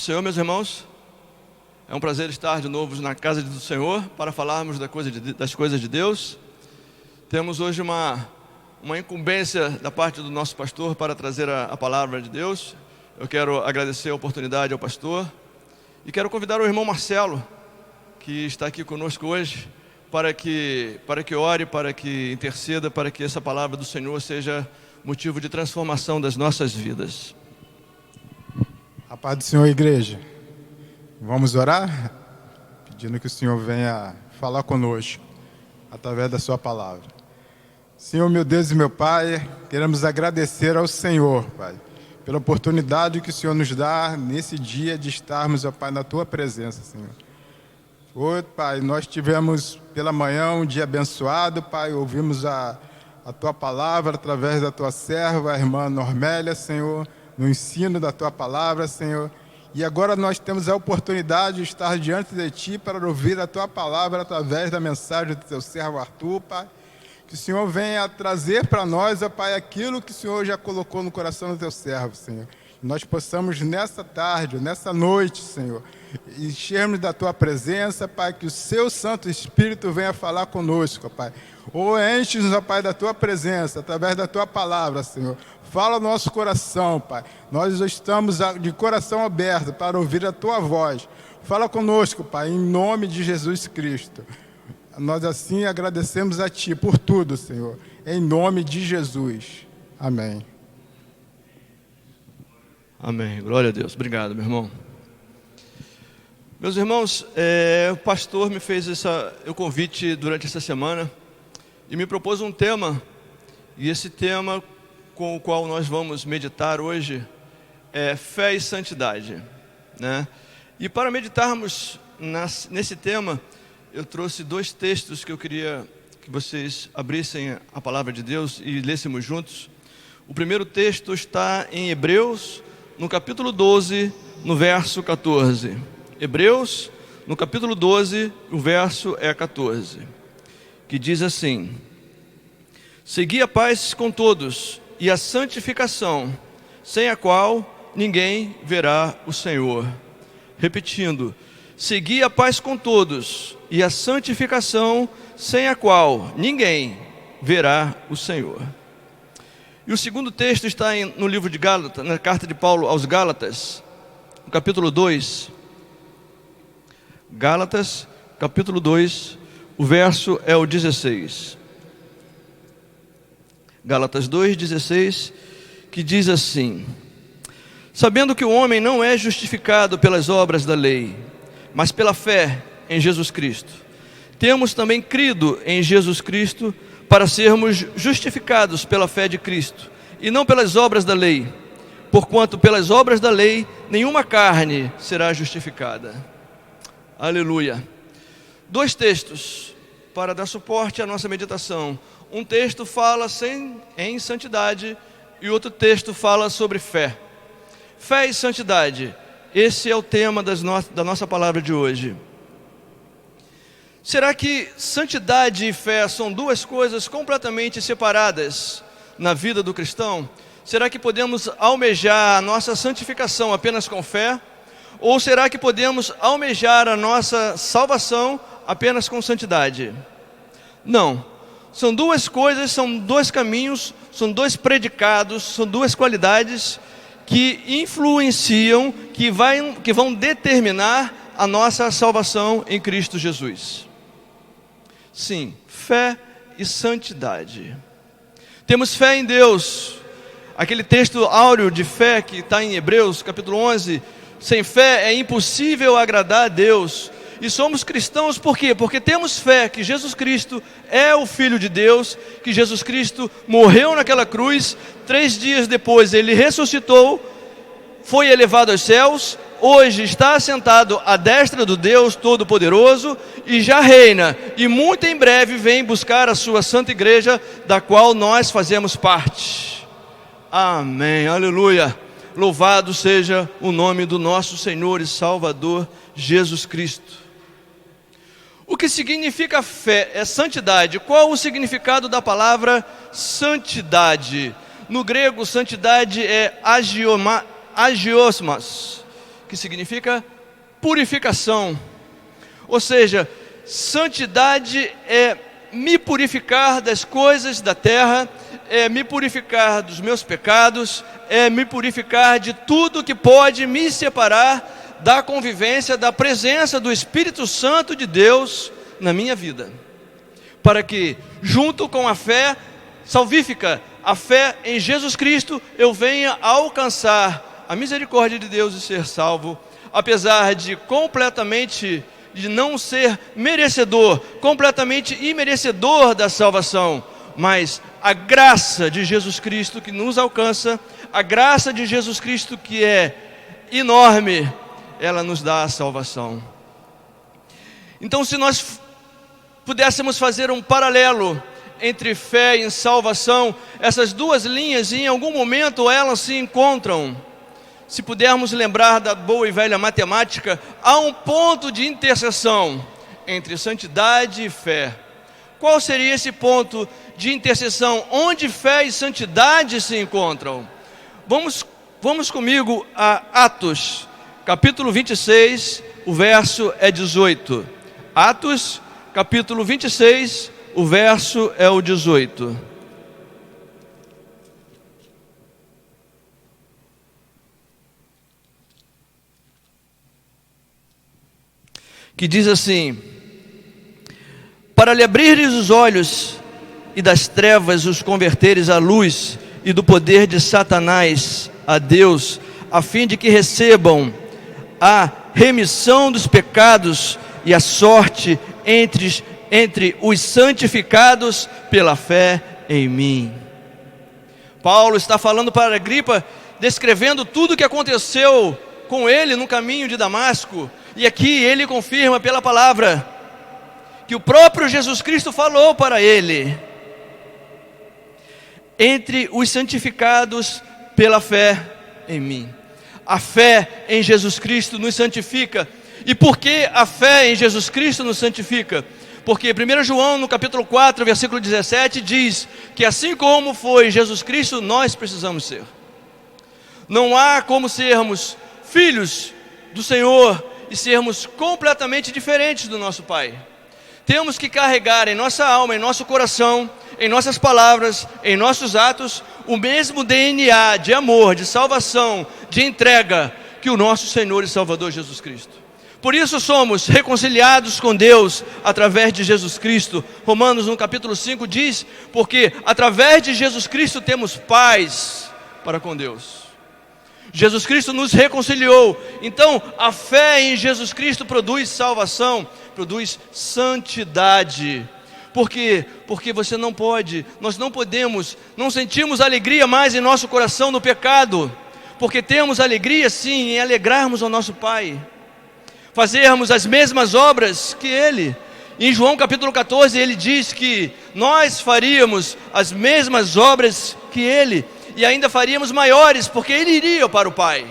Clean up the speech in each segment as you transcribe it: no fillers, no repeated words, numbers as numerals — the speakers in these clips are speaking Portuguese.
Senhor, meus irmãos. É um prazer estar de novo na casa do Senhor para falarmos das coisas de Deus. Temos hoje uma incumbência da parte do nosso pastor para trazer a palavra de Deus. Eu quero agradecer a oportunidade ao pastor e quero convidar o irmão Marcelo, que está aqui conosco hoje, para que ore, para que interceda, para que essa palavra do Senhor seja motivo de transformação das nossas vidas. A paz do Senhor, igreja. Vamos orar? Pedindo que o Senhor venha falar conosco, através da sua palavra. Senhor, meu Deus e meu Pai, queremos agradecer ao Senhor, Pai, pela oportunidade que o Senhor nos dá nesse dia de estarmos, ó Pai, na Tua presença, Senhor. Oi, Pai, nós tivemos pela manhã um dia abençoado, Pai, ouvimos a Tua palavra através da Tua serva, a irmã Normélia, Senhor, no ensino da Tua palavra, Senhor. E agora nós temos a oportunidade de estar diante de Ti para ouvir a Tua palavra através da mensagem do Teu servo Arthur, Pai. Que o Senhor venha trazer para nós, ó Pai, aquilo que o Senhor já colocou no coração do Teu servo, Senhor. Que nós possamos nessa tarde, nessa noite, Senhor, enchermos da Tua presença, Pai, que o Seu Santo Espírito venha falar conosco, ó Pai. Ou enche-nos, ó Pai, da Tua presença, através da Tua palavra, Senhor. Fala no nosso coração, Pai. Nós estamos de coração aberto para ouvir a Tua voz. Fala conosco, Pai, em nome de Jesus Cristo. Nós assim agradecemos a Ti por tudo, Senhor. Em nome de Jesus. Amém. Amém. Glória a Deus. Obrigado, meu irmão. Meus irmãos, o pastor me fez o convite durante essa semana e me propôs um tema. E esse tema com o qual nós vamos meditar hoje é fé e santidade, né? E para meditarmos nesse tema, eu trouxe dois textos que eu queria que vocês abrissem a palavra de Deus e lêssemos juntos. O primeiro texto está em Hebreus, no capítulo 12, no verso 14. Hebreus, no capítulo 12, o verso é 14, que diz assim: segui a paz com todos e a santificação, sem a qual ninguém verá o Senhor. Repetindo, segui a paz com todos e a santificação, sem a qual ninguém verá o Senhor. E o segundo texto está no livro de Gálatas, na carta de Paulo aos Gálatas, no capítulo 2. Gálatas, capítulo 2, o verso é o 16. Gálatas 2:16, que diz assim: sabendo que o homem não é justificado pelas obras da lei, mas pela fé em Jesus Cristo, temos também crido em Jesus Cristo para sermos justificados pela fé de Cristo, e não pelas obras da lei, porquanto pelas obras da lei nenhuma carne será justificada. Aleluia. Dois textos para dar suporte à nossa meditação. Um texto fala em santidade e outro texto fala sobre fé. Fé e santidade, esse é o tema da nossa palavra de hoje. Será que santidade e fé são duas coisas completamente separadas na vida do cristão? Será que podemos almejar a nossa santificação apenas com fé? Ou será que podemos almejar a nossa salvação apenas com santidade? Não. São duas coisas, são dois caminhos, são dois predicados, são duas qualidades que influenciam, que vão determinar a nossa salvação em Cristo Jesus. Sim, fé e santidade. Temos fé em Deus. Aquele texto áureo de fé que está em Hebreus, capítulo 11, sem fé é impossível agradar a Deus. E somos cristãos por quê? Porque temos fé que Jesus Cristo é o Filho de Deus, que Jesus Cristo morreu naquela cruz, 3 dias depois Ele ressuscitou, foi elevado aos céus, hoje está assentado à destra do Deus Todo-Poderoso e já reina, e muito em breve vem buscar a sua santa igreja, da qual nós fazemos parte. Amém, aleluia. Louvado seja o nome do nosso Senhor e Salvador Jesus Cristo. O que significa fé é santidade. Qual o significado da palavra santidade? No grego, santidade é agiosmas, que significa purificação. Ou seja, santidade é me purificar das coisas da terra, é me purificar dos meus pecados, é me purificar de tudo que pode me separar da convivência, da presença do Espírito Santo de Deus na minha vida. Para que, junto com a fé salvífica, a fé em Jesus Cristo, eu venha a alcançar a misericórdia de Deus e ser salvo, apesar de não ser merecedor, completamente imerecedor da salvação, mas a graça de Jesus Cristo que nos alcança, a graça de Jesus Cristo que é enorme, ela nos dá a salvação. Então, se nós pudéssemos fazer um paralelo entre fé e salvação, essas duas linhas em algum momento elas se encontram. Se pudermos lembrar da boa e velha matemática, há um ponto de interseção entre santidade e fé. Qual seria esse ponto de interseção? Onde fé e santidade se encontram? Vamos comigo a Atos, capítulo 26, o verso é 18. Atos, capítulo 26, o verso é o 18. Que diz assim: para lhe abrires os olhos e das trevas os converteres à luz e do poder de Satanás a Deus, a fim de que recebam a remissão dos pecados e a sorte entre os santificados pela fé em mim. Paulo está falando para Agripa, descrevendo tudo o que aconteceu com ele no caminho de Damasco, e aqui ele confirma pela palavra que o próprio Jesus Cristo falou para ele: entre os santificados pela fé em mim. A fé em Jesus Cristo nos santifica. E por que a fé em Jesus Cristo nos santifica? Porque 1 João, no capítulo 4, versículo 17, diz que assim como foi Jesus Cristo, nós precisamos ser. Não há como sermos filhos do Senhor e sermos completamente diferentes do nosso Pai. Temos que carregar em nossa alma, em nosso coração, em nossas palavras, em nossos atos, o mesmo DNA de amor, de salvação, de entrega que o nosso Senhor e Salvador Jesus Cristo. Por isso somos reconciliados com Deus através de Jesus Cristo. Romanos no capítulo 5 diz: porque através de Jesus Cristo temos paz para com Deus. Jesus Cristo nos reconciliou. Então a fé em Jesus Cristo produz salvação, produz santidade. Por quê? Porque nós não podemos, não sentimos alegria mais em nosso coração no pecado, porque temos alegria sim em alegrarmos ao nosso Pai, fazermos as mesmas obras que Ele. Em João capítulo 14 ele diz que nós faríamos as mesmas obras que Ele, e ainda faríamos maiores, porque Ele iria para o Pai.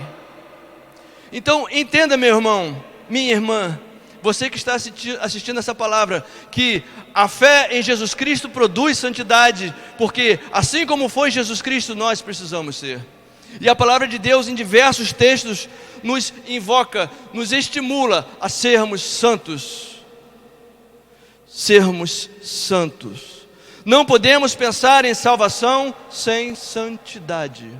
Então entenda, meu irmão, minha irmã, você que está assistindo essa palavra, que a fé em Jesus Cristo produz santidade, porque assim como foi Jesus Cristo, nós precisamos ser. E a palavra de Deus em diversos textos nos invoca, nos estimula a sermos santos. Sermos santos. Não podemos pensar em salvação sem santidade.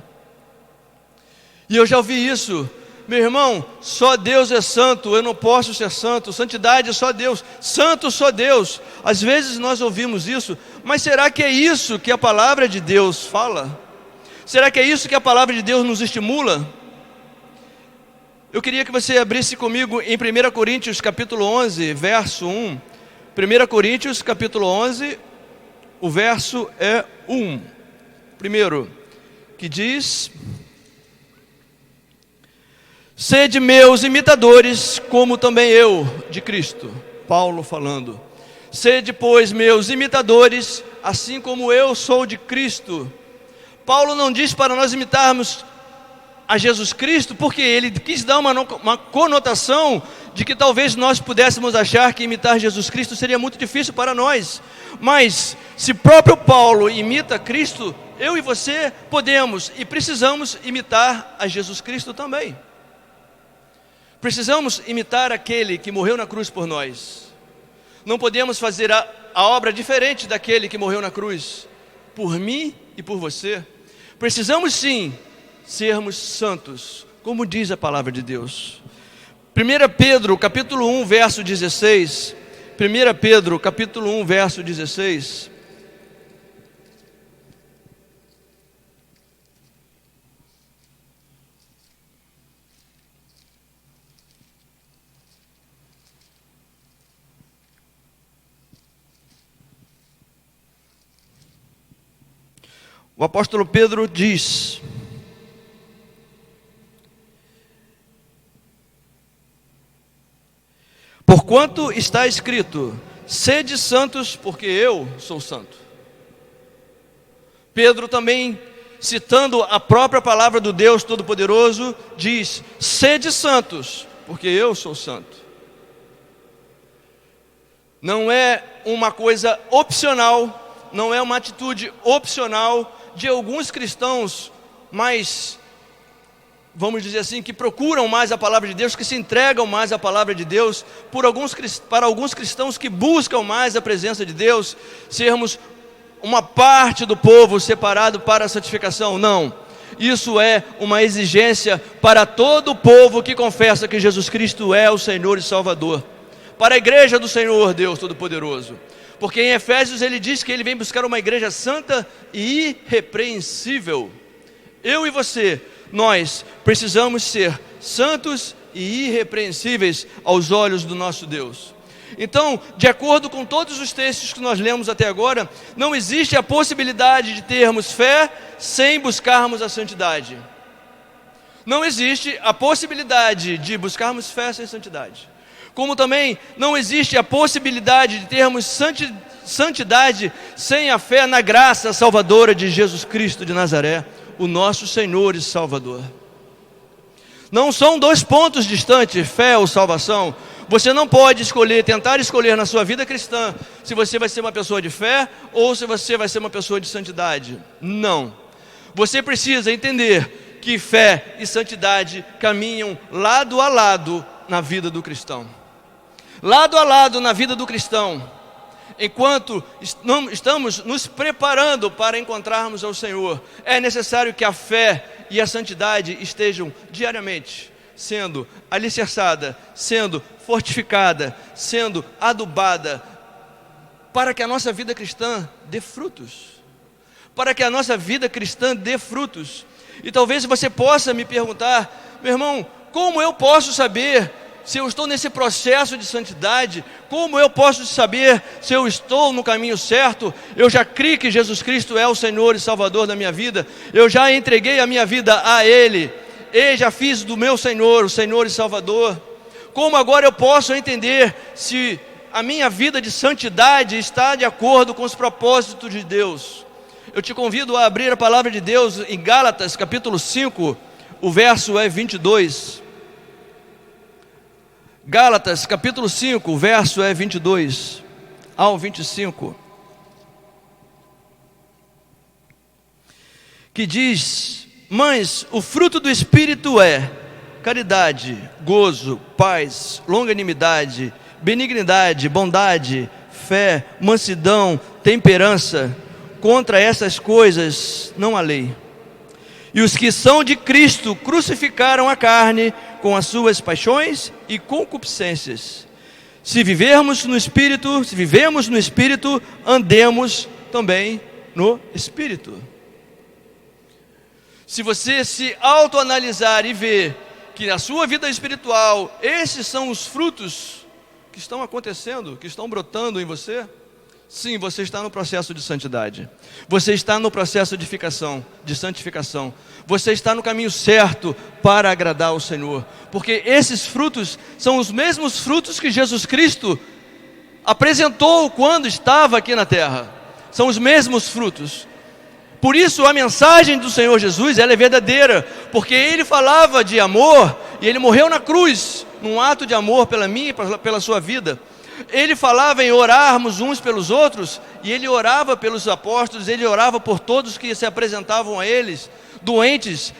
E eu já ouvi isso. Meu irmão, só Deus é santo, eu não posso ser santo. Santidade é só Deus, santo só Deus. Às vezes nós ouvimos isso, mas será que é isso que a palavra de Deus fala? Será que é isso que a palavra de Deus nos estimula? Eu queria que você abrisse comigo em 1 Coríntios capítulo 11, verso 1. 1 Coríntios capítulo 11, o verso é 1. Primeiro, que diz: sede meus imitadores, como também eu de Cristo. Paulo falando. Sede, pois, meus imitadores, assim como eu sou de Cristo. Paulo não diz para nós imitarmos a Jesus Cristo, porque ele quis dar uma conotação de que talvez nós pudéssemos achar que imitar Jesus Cristo seria muito difícil para nós. Mas se próprio Paulo imita Cristo, eu e você podemos e precisamos imitar a Jesus Cristo também. Precisamos imitar aquele que morreu na cruz por nós. Não podemos fazer a obra diferente daquele que morreu na cruz, por mim e por você. Precisamos sim sermos santos, como diz a palavra de Deus. 1 Pedro, capítulo 1, verso 16. 1 Pedro, capítulo 1, verso 16. O apóstolo Pedro diz: porquanto está escrito, sede santos, porque eu sou santo. Pedro também, citando a própria palavra do Deus Todo-Poderoso, diz: sede santos, porque eu sou santo. Não é uma coisa opcional, não é uma atitude opcional de alguns cristãos mais, vamos dizer assim, que procuram mais a palavra de Deus, que se entregam mais à palavra de Deus, para alguns cristãos que buscam mais a presença de Deus, sermos uma parte do povo separado para a santificação. Não, isso é uma exigência para todo o povo que confessa que Jesus Cristo é o Senhor e Salvador, para a igreja do Senhor Deus Todo-Poderoso. Porque em Efésios ele diz que ele vem buscar uma igreja santa e irrepreensível. Eu e você, nós precisamos ser santos e irrepreensíveis aos olhos do nosso Deus. Então, de acordo com todos os textos que nós lemos até agora, não existe a possibilidade de termos fé sem buscarmos a santidade. Não existe a possibilidade de buscarmos fé sem santidade. Como também não existe a possibilidade de termos santidade sem a fé na graça salvadora de Jesus Cristo de Nazaré, o nosso Senhor e Salvador. Não são dois pontos distantes, fé ou salvação. Você não pode tentar escolher na sua vida cristã, se você vai ser uma pessoa de fé ou se você vai ser uma pessoa de santidade. Não. Você precisa entender que fé e santidade caminham lado a lado na vida do cristão. Lado a lado na vida do cristão, enquanto estamos nos preparando para encontrarmos ao Senhor, é necessário que a fé e a santidade estejam diariamente sendo alicerçada, sendo fortificada, sendo adubada, para que a nossa vida cristã dê frutos. Para que a nossa vida cristã dê frutos. E talvez você possa me perguntar: meu irmão, como eu posso saber se eu estou nesse processo de santidade? Como eu posso saber se eu estou no caminho certo? Eu já criei que Jesus Cristo é o Senhor e Salvador da minha vida. Eu já entreguei a minha vida a Ele. E já fiz do meu Senhor o Senhor e Salvador. Como agora eu posso entender se a minha vida de santidade está de acordo com os propósitos de Deus? Eu te convido a abrir a palavra de Deus em Gálatas capítulo 5, o verso é 22. Gálatas capítulo 5, o verso é 22 ao 25, que diz: mas o fruto do Espírito é caridade, gozo, paz, longanimidade, benignidade, bondade, fé, mansidão, temperança. Contra essas coisas não há lei. E os que são de Cristo crucificaram a carne com as suas paixões e concupiscências. Se vivemos no Espírito, andemos também no Espírito. Se você se autoanalisar e ver que na sua vida espiritual, esses são os frutos que estão acontecendo, que estão brotando em você, sim, você está no processo de santidade. Você está no processo de santificação. Você está no caminho certo para agradar ao Senhor. Porque esses frutos são os mesmos frutos que Jesus Cristo apresentou quando estava aqui na terra. São os mesmos frutos. Por isso a mensagem do Senhor Jesus, ela é verdadeira. Porque Ele falava de amor e Ele morreu na cruz, num ato de amor pela minha e pela sua vida. Ele falava em orarmos uns pelos outros, e Ele orava pelos apóstolos, Ele orava por todos que se apresentavam a eles, doentes,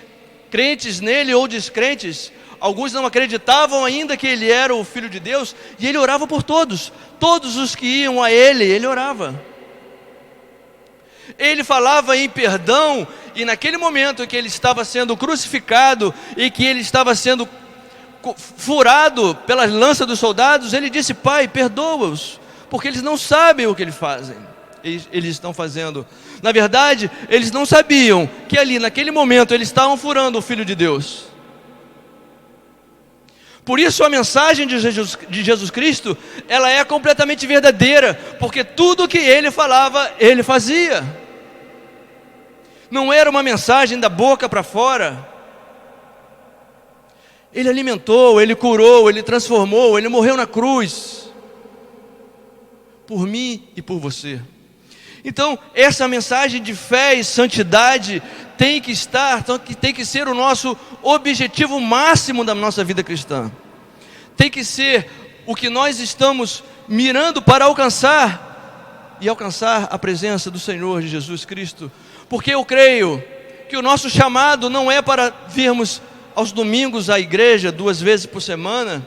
crentes nele ou descrentes. alguns não acreditavam ainda que ele era o Filho de Deus, e ele orava por todos. Todos os que iam a ele orava. Ele falava em perdão, e naquele momento que ele estava sendo crucificado e que ele estava sendo furado pelas lanças dos soldados, ele disse: Pai, perdoa-os, porque eles não sabem o que eles fazem. Eles estão fazendo. Na verdade, eles não sabiam que ali, naquele momento, eles estavam furando o Filho de Deus. Por isso a mensagem de Jesus Cristo, ela é completamente verdadeira, porque tudo que ele falava, ele fazia. Não era uma mensagem da boca para fora. Ele alimentou, ele curou, ele transformou, ele morreu na cruz, por mim e por você. Então, essa mensagem de fé e santidade tem que ser o nosso objetivo máximo da nossa vida cristã. Tem que ser o que nós estamos mirando para alcançar, e alcançar a presença do Senhor Jesus Cristo. Porque eu creio que o nosso chamado não é para virmos aos domingos à igreja 2 vezes por semana,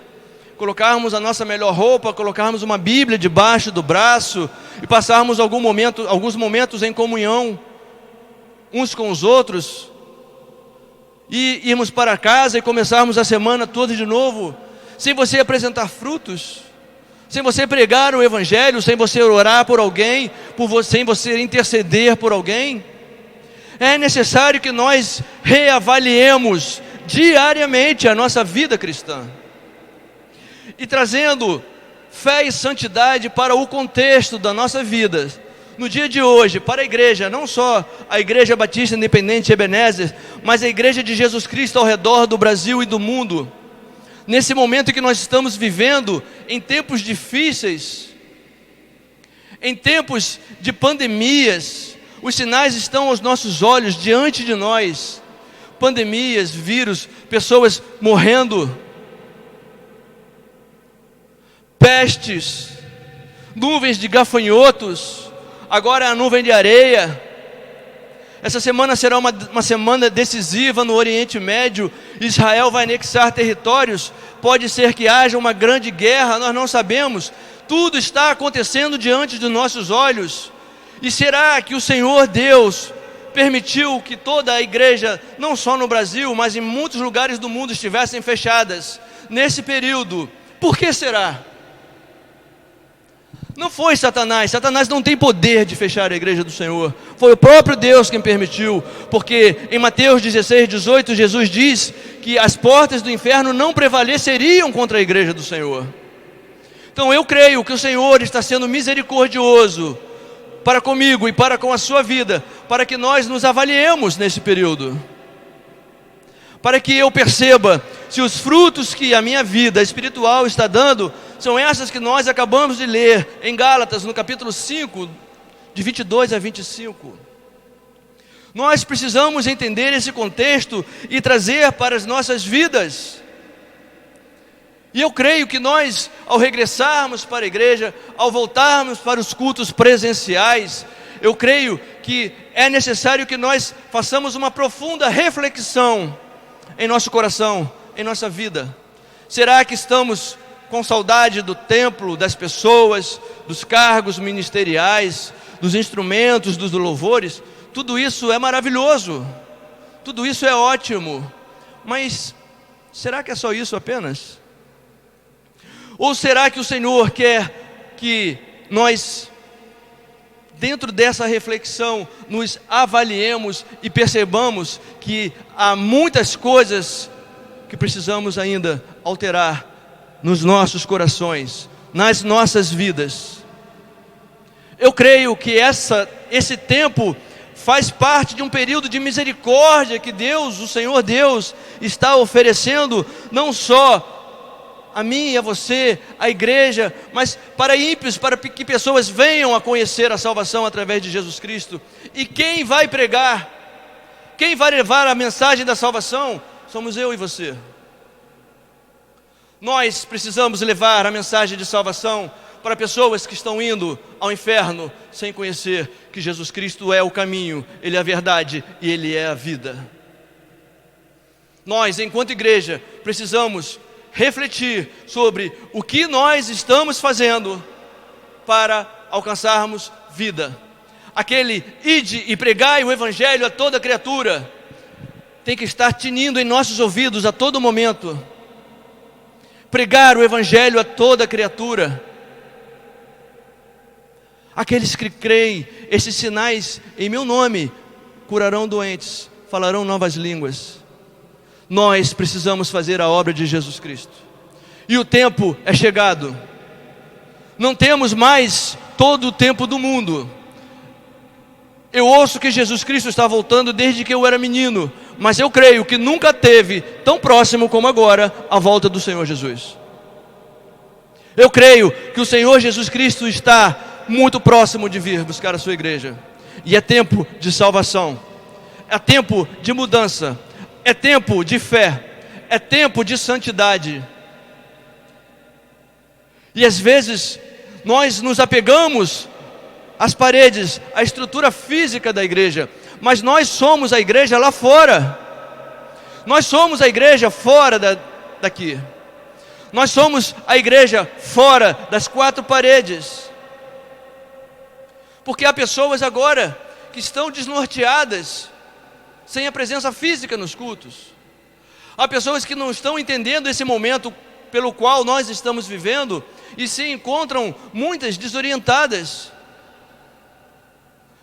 colocarmos a nossa melhor roupa, colocarmos uma Bíblia debaixo do braço e passarmos alguns momentos em comunhão uns com os outros, e irmos para casa e começarmos a semana toda de novo, sem você apresentar frutos, sem você pregar o Evangelho, sem você orar por alguém, sem você interceder por alguém. É necessário que nós reavaliemos diariamente a nossa vida cristã, e trazendo fé e santidade para o contexto da nossa vida, no dia de hoje, para a igreja, não só a Igreja Batista Independente Ebenezer, mas a Igreja de Jesus Cristo ao redor do Brasil e do mundo. Nesse momento que nós estamos vivendo, em tempos difíceis, em tempos de pandemias, os sinais estão aos nossos olhos, diante de nós. Pandemias, vírus, pessoas morrendo, pestes, nuvens de gafanhotos, agora a nuvem de areia. Essa semana será uma semana decisiva no Oriente Médio. Israel vai anexar territórios, pode ser que haja uma grande guerra, nós não sabemos. Tudo está acontecendo diante de nossos olhos. E será que o Senhor Deus permitiu que toda a igreja, não só no Brasil, mas em muitos lugares do mundo, estivessem fechadas nesse período? Por que será? Não foi Satanás. Satanás não tem poder de fechar a igreja do Senhor. Foi o próprio Deus quem permitiu, porque em Mateus 16:18, Jesus diz que as portas do inferno não prevaleceriam contra a igreja do Senhor. Então eu creio que o Senhor está sendo misericordioso para comigo e para com a sua vida, para que nós nos avaliemos nesse período, para que eu perceba se os frutos que a minha vida espiritual está dando são essas que nós acabamos de ler em Gálatas, no capítulo 5, de 22 a 25. Nós precisamos entender esse contexto e trazer para as nossas vidas. E eu creio que nós, ao regressarmos para a igreja, ao voltarmos para os cultos presenciais, eu creio que é necessário que nós façamos uma profunda reflexão em nosso coração, em nossa vida. Será que estamos com saudade do templo, das pessoas, dos cargos ministeriais, dos instrumentos, dos louvores? Tudo isso é maravilhoso, tudo isso é ótimo, mas será que é só isso apenas? Ou será que o Senhor quer que nós, dentro dessa reflexão, nos avaliemos e percebamos que há muitas coisas que precisamos ainda alterar nos nossos corações, nas nossas vidas? Eu creio que esse tempo faz parte de um período de misericórdia que Deus, o Senhor Deus, está oferecendo, não só a mim e a você, a igreja, mas para ímpios, para que pessoas venham a conhecer a salvação através de Jesus Cristo. E quem vai pregar, quem vai levar a mensagem da salvação, somos eu e você. Nós precisamos levar a mensagem de salvação para pessoas que estão indo ao inferno sem conhecer que Jesus Cristo é o caminho, Ele é a verdade e Ele é a vida. Nós, enquanto igreja, precisamos refletir sobre o que nós estamos fazendo para alcançarmos vida. Aquele ide e pregai o evangelho a toda criatura tem que estar tinindo em nossos ouvidos a todo momento. Pregar o evangelho a toda criatura. Aqueles que creem, esses sinais em meu nome curarão doentes, falarão novas línguas. Nós precisamos fazer a obra de Jesus Cristo. E o tempo é chegado. Não temos mais todo o tempo do mundo. Eu ouço que Jesus Cristo está voltando desde que eu era menino, mas eu creio que nunca teve tão próximo como agora a volta do Senhor Jesus. Eu creio que o Senhor Jesus Cristo está muito próximo de vir buscar a sua igreja. E é tempo de salvação. É tempo de mudança. É tempo de fé. É tempo de santidade. E às vezes nós nos apegamos às paredes, à estrutura física da igreja, mas nós somos a igreja lá fora. Nós somos a igreja fora daqui. Nós somos a igreja fora das quatro paredes. Porque há pessoas agora que estão desnorteadas, sem a presença física nos cultos. Há pessoas que não estão entendendo esse momento pelo qual nós estamos vivendo e se encontram muitas desorientadas.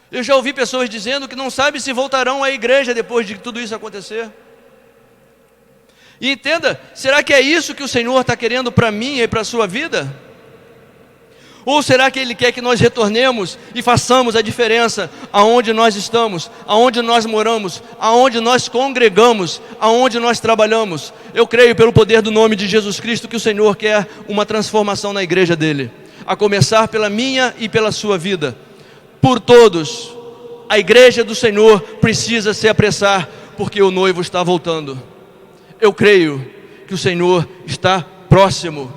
Eu já ouvi pessoas dizendo que não sabem se voltarão à igreja depois de tudo isso acontecer. E entenda, será que é isso que o Senhor está querendo para mim e para a sua vida? Ou será que Ele quer que nós retornemos e façamos a diferença aonde nós estamos, aonde nós moramos, aonde nós congregamos, aonde nós trabalhamos? Eu creio pelo poder do nome de Jesus Cristo que o Senhor quer uma transformação na igreja dEle, a começar pela minha e pela sua vida. Por todos, a igreja do Senhor precisa se apressar, porque o noivo está voltando. Eu creio que o Senhor está próximo.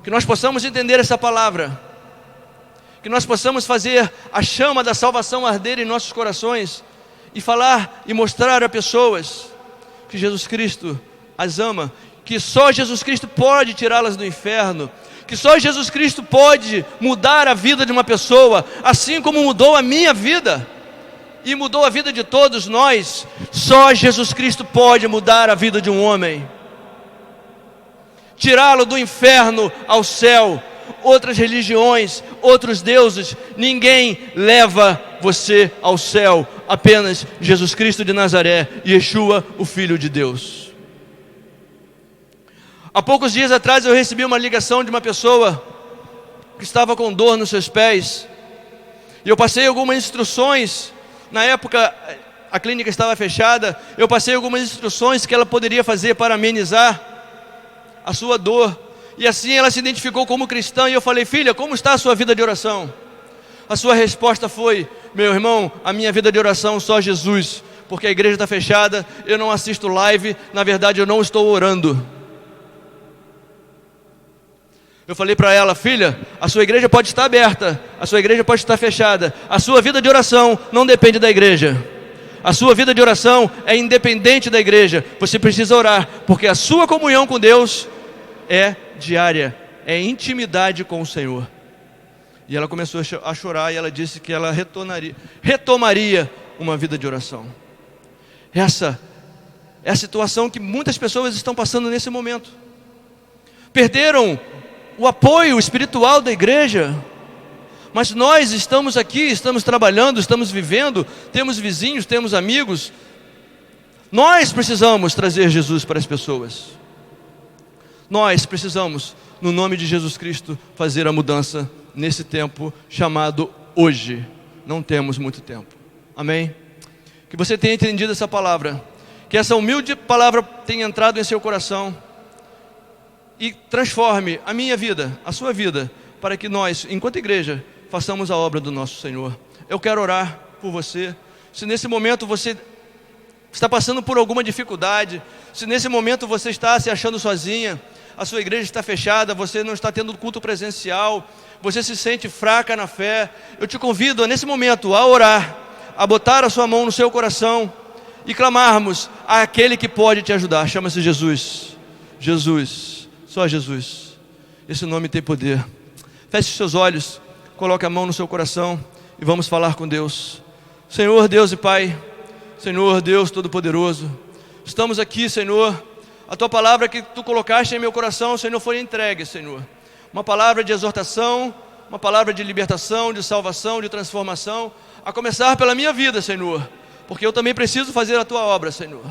Que nós possamos entender essa palavra. Que nós possamos fazer a chama da salvação arder em nossos corações. E falar e mostrar a pessoas que Jesus Cristo as ama. Que só Jesus Cristo pode tirá-las do inferno. Que só Jesus Cristo pode mudar a vida de uma pessoa, assim como mudou a minha vida e mudou a vida de todos nós. Só Jesus Cristo pode mudar a vida de um homem, tirá-lo do inferno ao céu. Outras religiões, outros deuses, ninguém leva você ao céu, apenas Jesus Cristo de Nazaré, Yeshua, o Filho de Deus. Há poucos dias atrás eu recebi uma ligação de uma pessoa que estava com dor nos seus pés. E eu passei algumas instruções. Na época a clínica estava fechada. Eu passei algumas instruções que ela poderia fazer para amenizar a sua dor. E assim ela se identificou como cristã. E eu falei: filha, como está a sua vida de oração? A sua resposta foi: meu irmão, a minha vida de oração só Jesus. Porque a igreja está fechada, eu não assisto live. Na verdade eu não estou orando. Eu falei para ela: filha, a sua igreja pode estar aberta, a sua igreja pode estar fechada, a sua vida de oração não depende da igreja. A sua vida de oração é independente da igreja. Você precisa orar, porque a sua comunhão com Deus é diária, é intimidade com o Senhor. E ela começou a chorar e ela disse que ela retomaria uma vida de oração. Essa é a situação que muitas pessoas estão passando nesse momento. Perderam o apoio espiritual da igreja. Mas nós estamos aqui, estamos trabalhando, estamos vivendo, temos vizinhos, temos amigos. Nós precisamos trazer Jesus para as pessoas. Nós precisamos, no nome de Jesus Cristo, fazer a mudança nesse tempo chamado hoje. Não temos muito tempo. Amém? Que você tenha entendido essa palavra, que essa humilde palavra tenha entrado em seu coração e transforme a minha vida, a sua vida, para que nós, enquanto igreja, façamos a obra do nosso Senhor. Eu quero orar por você. Se nesse momento você está passando por alguma dificuldade, se nesse momento você está se achando sozinha, a sua igreja está fechada, você não está tendo culto presencial, você se sente fraca na fé, eu te convido nesse momento a orar, a botar a sua mão no seu coração e clamarmos àquele que pode te ajudar. Chama-se Jesus. Jesus, só Jesus. Esse nome tem poder. Feche os seus olhos, coloque a mão no seu coração e vamos falar com Deus. Senhor Deus e Pai, Senhor Deus Todo-Poderoso, estamos aqui, Senhor. A Tua palavra que Tu colocaste em meu coração, Senhor, foi entregue, Senhor. Uma palavra de exortação, uma palavra de libertação, de salvação, de transformação, a começar pela minha vida, Senhor, porque eu também preciso fazer a Tua obra, Senhor.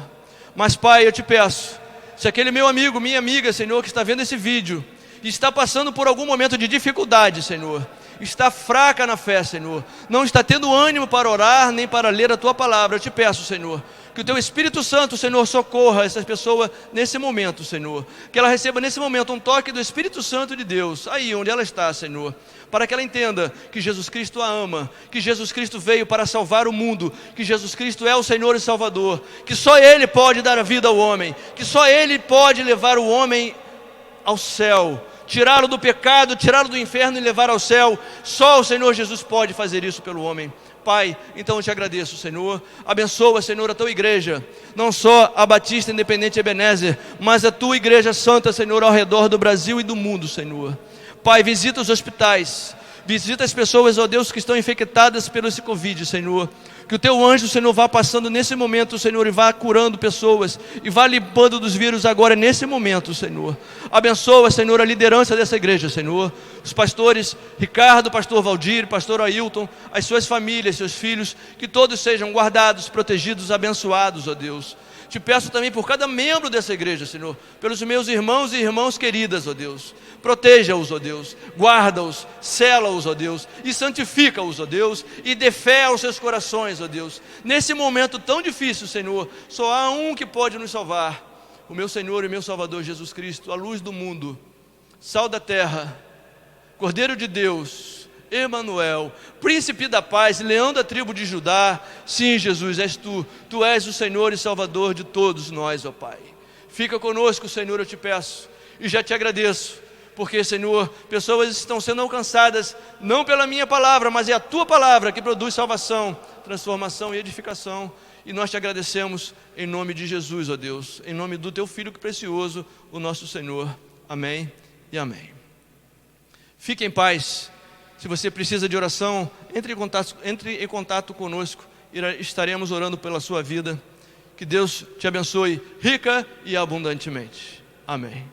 Mas, Pai, eu te peço, se aquele meu amigo, minha amiga, Senhor, que está vendo esse vídeo e está passando por algum momento de dificuldade, Senhor, está fraca na fé, Senhor, não está tendo ânimo para orar, nem para ler a Tua palavra, eu te peço, Senhor, que o Teu Espírito Santo, Senhor, socorra essa pessoa nesse momento, Senhor, que ela receba nesse momento um toque do Espírito Santo de Deus, aí onde ela está, Senhor, para que ela entenda que Jesus Cristo a ama, que Jesus Cristo veio para salvar o mundo, que Jesus Cristo é o Senhor e Salvador, que só Ele pode dar a vida ao homem, que só Ele pode levar o homem ao céu, tirá-lo do pecado, tirá-lo do inferno e levar ao céu. Só o Senhor Jesus pode fazer isso pelo homem. Pai, então eu te agradeço, Senhor. Abençoa, Senhor, a Tua igreja, não só a Batista Independente Ebenezer, mas a Tua igreja santa, Senhor, ao redor do Brasil e do mundo, Senhor. Pai, visita os hospitais, visita as pessoas, ó Deus, que estão infectadas pelo esse Covid, Senhor. Que o Teu anjo, Senhor, vá passando nesse momento, Senhor, e vá curando pessoas, e vá limpando dos vírus agora, nesse momento, Senhor. Abençoa, Senhor, a liderança dessa igreja, Senhor. Os pastores Ricardo, pastor Valdir, pastor Ailton, as suas famílias, seus filhos, que todos sejam guardados, protegidos, abençoados, ó Deus. Te peço também por cada membro dessa igreja, Senhor, pelos meus irmãos e irmãs queridas, ó Deus. Proteja-os, ó Deus, guarda-os, sela-os, ó Deus, e santifica-os, ó Deus, e dê fé aos seus corações, ó Deus. Nesse momento tão difícil, Senhor, só há um que pode nos salvar, o meu Senhor e meu Salvador Jesus Cristo, a luz do mundo, sal da terra, Cordeiro de Deus, Emanuel, Príncipe da paz, Leão da tribo de Judá. Sim, Jesus, és Tu. Tu és o Senhor e Salvador de todos nós, ó Pai. Fica conosco, Senhor, eu te peço, e já te agradeço, porque, Senhor, pessoas estão sendo alcançadas, não pela minha palavra, mas é a Tua palavra que produz salvação, transformação e edificação. E nós te agradecemos em nome de Jesus, ó Deus, em nome do Teu Filho que precioso, o nosso Senhor. Amém e amém. Fique em paz. Se você precisa de oração, entre em contato conosco, estaremos orando pela sua vida. Que Deus te abençoe rica e abundantemente. Amém.